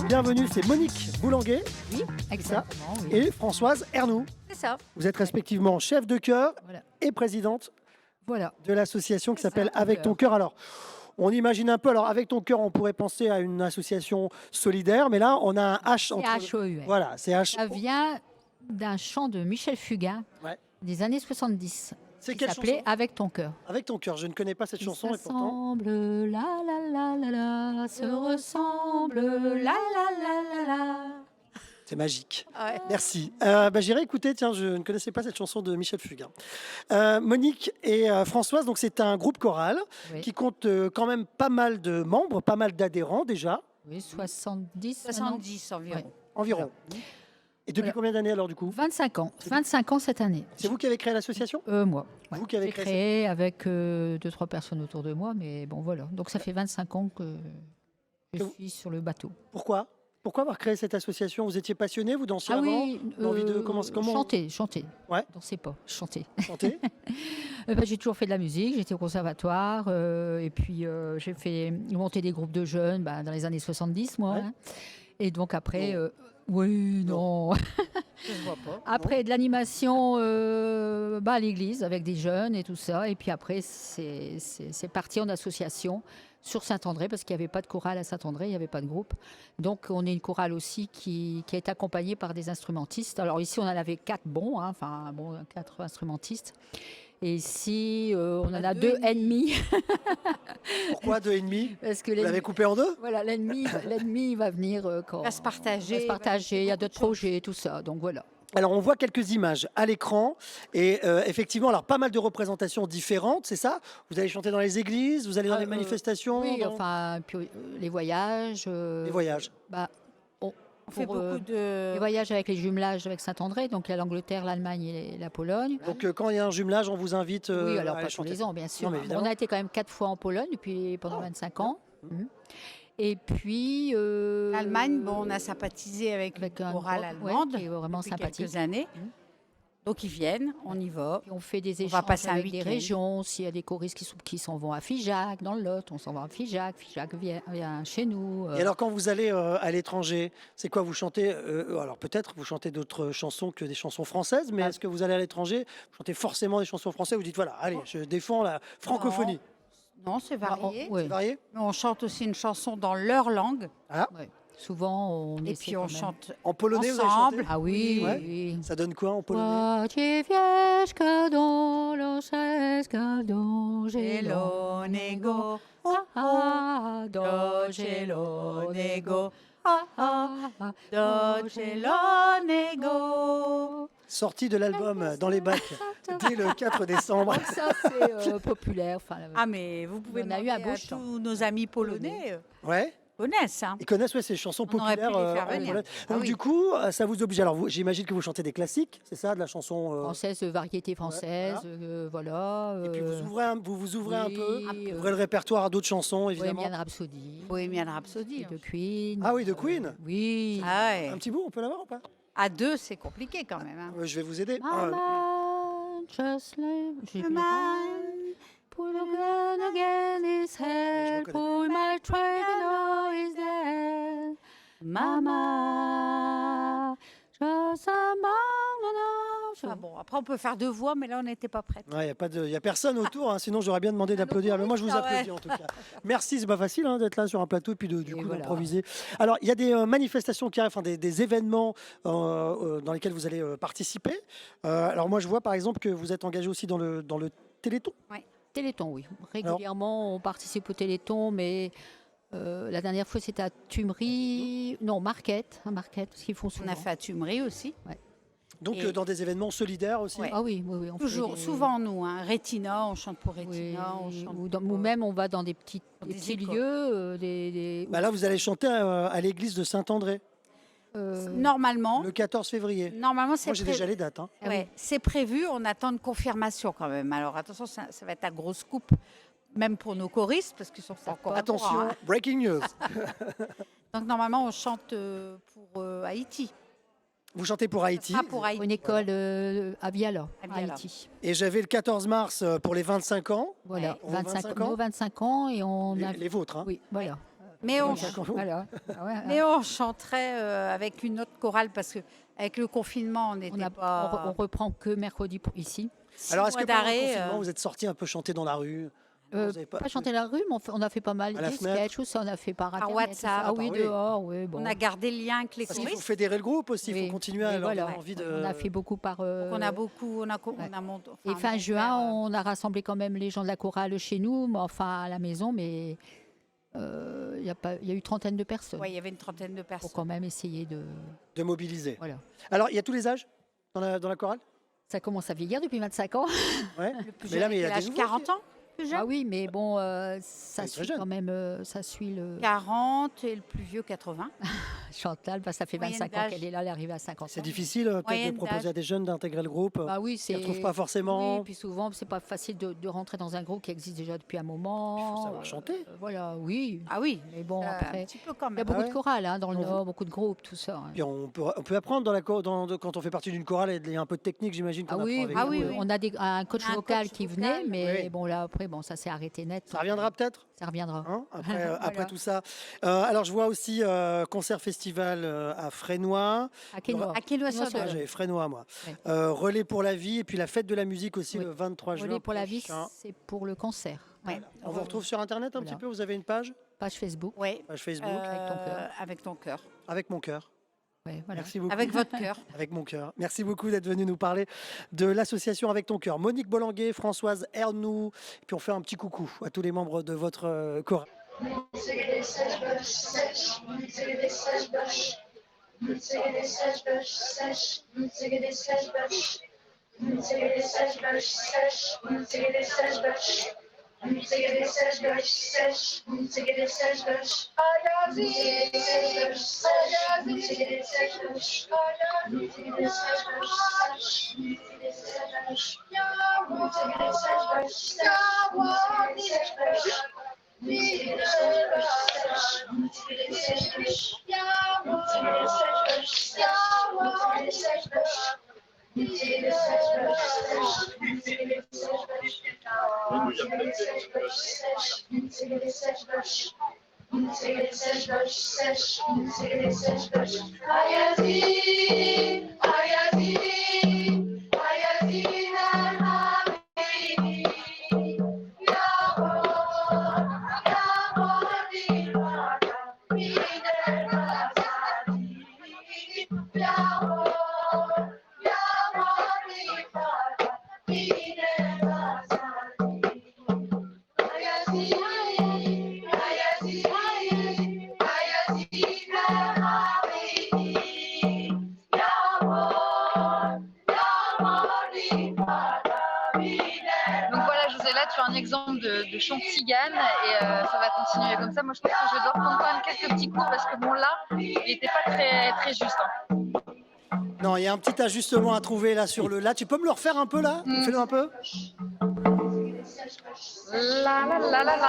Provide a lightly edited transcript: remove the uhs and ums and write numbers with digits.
Bienvenue, c'est Monique Boulanguet. Oui, exactement. Oui. Et Françoise Ernoux. C'est ça. Vous êtes respectivement chef de chœur Voilà. et présidente Voilà. de l'association qui C'est ça, s'appelle Ton Avec Cœur. ton cœur. Alors, on imagine un peu, alors Avec ton cœur, on pourrait penser à une association solidaire, mais là, on a un H entre... CHOUM. Voilà, c'est H. Ça vient d'un chant de Michel Fugain Ouais. des années 70 C'est qui quelle s'appelait chanson Avec ton cœur. Avec ton cœur. Je ne connais pas cette chanson et pourtant... Ensemble, la la la la la, se ressemble, la la la la la. C'est magique. Ouais. Merci. J'irai écouter, tiens, je ne connaissais pas cette chanson de Michel Fugain. Monique et Françoise, donc c'est un groupe choral Oui. qui compte quand même pas mal de membres, pas mal d'adhérents déjà, Oui, 70. 70 environ. Ouais. environ. Et depuis Voilà. combien d'années alors du coup 25 ans. 25 ans cette année. C'est vous qui avez créé l'association Moi. Ouais. Vous qui avez J'ai créé créé avec 2-3 personnes autour de moi, mais bon voilà. Donc ça fait 25 ans que je suis sur le bateau. Pourquoi avoir créé cette association Vous étiez passionné, vous dansiez Ah avant oui, l'envie de comment chanter. Ouais. Dansez pas, chanter. chanter J'ai toujours fait de la musique, j'étais au conservatoire, et puis j'ai fait monter des groupes de jeunes dans les années 70, moi. Ouais. Hein. Et donc après, Non. oui, non. Je ne vois pas. Après de l'animation à l'église avec des jeunes et tout ça. Et puis après, c'est parti en association sur Saint-André parce qu'il n'y avait pas de chorale à Saint-André, il n'y avait pas de groupe. Donc on est une chorale aussi qui est accompagnée par des instrumentistes. Alors ici, on en avait 4 bons, 4 instrumentistes. Et ici, on en a 2 ennemis. Pourquoi 2,5 Parce que Vous l'avez coupé en deux voilà, l'ennemi va venir quand Il va se partager. va se partager. Il y a d'autres projets, tout ça. Donc voilà. Alors, on voit quelques images à l'écran et effectivement, alors pas mal de représentations différentes, c'est ça Vous allez chanter dans les églises, vous allez dans les manifestations Oui, dans enfin, puis, les voyages. les voyages. On fait pour, beaucoup de. les voyages avec les jumelages avec Saint-André, donc il y a l'Angleterre, l'Allemagne et la Pologne. Donc, quand il y a un jumelage, on vous invite Oui, à alors aller pas tous chanter. les ans, bien sûr. Non, mais évidemment. On a été quand même 4 fois en Pologne pendant 25 ans. Mhm. Et puis. L'Allemagne, on a sympathisé avec avec une un chorale groupe, allemande qui est vraiment depuis sympathique. quelques années. Mhm. Donc ils viennent, on y va. Puis on fait des On va échanges passer un avec des week-end. régions. S'il y a des choristes qui s'en vont à Figeac, dans le Lot, on s'en va à Figeac. Figeac vient chez nous. Et alors, quand vous allez à l'étranger, c'est quoi Vous chantez alors, peut-être, vous chantez d'autres chansons que des chansons françaises, mais est-ce que vous allez à l'étranger, vous chantez forcément des chansons françaises Vous dites, voilà, allez, je défends la francophonie. Non, c'est varié. Oui. C'est varié Mais on chante aussi une chanson dans leur langue. Ouais. Souvent, on Et essaie puis on quand même. chante. En polonais, vous avez Ensemble. chanté Ah oui, Ouais. oui. Ça donne quoi en polonais Łaciewieżka doloszeska do Zielonego, do zielonego, do do zielonego. Sorti de l'album Dans les bacs dès le 4 décembre. Ça, c'est populaire. Enfin, Ah, mais vous pouvez On a eu demander un beau à chant. tous nos amis polonais Ouais. connaissent. Hein. Ils connaissent ces chansons On aurait pu populaires. les faire en venir. Pologne. Ah Donc oui. du coup, ça vous oblige. Alors j'imagine que vous chantez des classiques, c'est ça, de la chanson. française, variété française, voilà. Et puis vous vous ouvrez un peu, oui, ouvrez le répertoire à d'autres chansons évidemment. Bohemian Rhapsody, Bohemian Rhapsody. et de Queen. Ah oui, de Queen. Oui. Ah ouais. Un petit bout, on peut l'avoir ou pas À deux, c'est compliqué quand même. Hein. Je vais vous aider. Mama, just like j'ai plus le temps. Man, Pull again, again is hell. connais. Pull my train, oh, is there. Mama, just a Ah bon, après on peut faire deux voix, mais là on n'était pas prête. Il n'y a personne autour, hein, sinon j'aurais bien demandé d'applaudir. Mais moi je vous Ah ouais. applaudis en tout cas. Merci, c'est pas facile d'être là sur un plateau et puis du Et coup voilà. d'improviser. Alors il y a des manifestations qui arrivent, enfin, des événements dans lesquels vous allez participer. Alors moi je vois par exemple que vous êtes engagé aussi dans le Téléthon. Téléthon, oui. Régulièrement, on participe au Téléthon, mais la dernière fois, c'était à Tumerie. Non, Marquette, parce qu'ils font souvent. On a fait à Tumerie aussi. Donc Et- dans des événements solidaires aussi. Ouais. Ah oui, oui. On fait Toujours, des- souvent nous. Hein. Rétina, on chante pour oui, Rétina. On chante ou, pour, ou même, on va dans des petits, dans des des petits écoles. lieux. Bah là vous allez chanter à l'église de Saint-André Normalement, le 14 février. normalement c'est Moi j'ai déjà les dates. Hein. Ah ouais, oui. c'est prévu. On attend une confirmation quand même. Alors attention, ça va être la grosse coupe, même pour nos choristes, parce qu'ils sont pas encore au Attention, courant, hein. breaking news. Donc normalement, on chante pour Haïti. Vous chantez pour Haïti. Ah, pour Haïti. Une école à Viala, À Viala. Haïti. Et j'avais le 14 mars pour les 25 ans. Voilà, Pour vos 25 ans. nos 25 ans et on a. Les vôtres. Hein. Oui, voilà. Mais on, 25 ans. Voilà. Ah ouais, mais on chanterait avec une autre chorale parce que avec le confinement, on on n'était a- pas. on reprend que mercredi ici. Alors, est-ce que pendant le d'arrêt, confinement, vous êtes sortis un peu chanter dans la rue? Vous avez Pas chanter la rue, mais on a fait pas mal À la des fenêtre sketchs, ou ça, on a fait par Internet, WhatsApp. tout ça. Ah oui, Ah oui. dehors, oui. Bon. On a gardé le lien avec les Parce qu'il faut choristes. fédérer le groupe aussi, il Oui. faut continuer à Oui, leur voilà. donner envie de... On a fait beaucoup par. Donc on a beaucoup, on a monté. Et enfin, fin mon juin, père, on a rassemblé quand même les gens de la chorale chez nous, mais enfin à la maison, mais il y a eu 30 de personnes ouais, il y avait une trentaine de pour personnes. quand même essayer de. de mobiliser. Voilà. Alors, il y a tous les âges dans la chorale? Ça commence à vieillir depuis 25 ans. Ouais. Le plus Mais là, jeune mais il y était a des l'âge nouveaux 40 ans. Plus jeune. Ah oui, mais bon, ça Oui, très suit jeune. quand même, ça suit le 40 et le plus vieux 80. Chantal, ça fait Moyenne 25 ans d'âge. qu'elle est là, elle arrive à 50 ans. C'est difficile peut-être Moyenne de proposer d'âge. à des jeunes d'intégrer le groupe. Bah oui, Ils c'est. ne retrouvent pas forcément. Oui, puis souvent, c'est pas facile de rentrer dans un groupe qui existe déjà depuis un moment. Il faut savoir chanter. Voilà, oui. Ah oui. Mais bon, Un après, petit peu quand il y a même. beaucoup ouais. de chorales hein, dans le On vous- Nord, beaucoup de groupes, tout ça. hein. Puis on peut apprendre quand on fait partie d'une chorale, il y a un peu de technique, j'imagine. Ah qu'on oui, apprend avec oui, vous. oui. on a un coach On a un vocal coach qui vocal. venait, mais Oui. bon là après, bon ça s'est arrêté net. Ça reviendra peut-être Ça reviendra. hein, après Voilà. tout ça. Alors, je vois aussi concert festival à Frénois. À Quénois. À Quénois-sur-Dole. Quénois-sur-Dole. J'avais Frénois, moi. Ouais. Relais pour la vie et puis la fête de la musique aussi Oui. le 23 juin. Relais pour la vie, prochain. c'est pour le cancer. Ouais. On vous retrouve sur Internet un Voilà. petit peu. Vous avez une page Page Facebook. Ouais. Page Facebook. Avec ton cœur. Avec ton cœur. Avec mon cœur. Ouais, voilà. Merci beaucoup. Avec votre cœur. Avec mon cœur. Merci beaucoup d'être venu nous parler de l'association Avec ton cœur. Monique Bollanguet, Françoise Ernoux. Et puis on fait un petit coucou à tous les membres de votre chorale. Donc voilà, Josella, tu as un exemple de chant tzigane et ça va continuer comme ça. Moi, je pense que je vais devoir prendre quand même quelques petits cours parce que bon, là, il n'était pas très, très juste. hein. Non, il y a un petit ajustement à trouver là sur le. Là, tu peux me le refaire un peu là Fais-le un peu. La la la la la.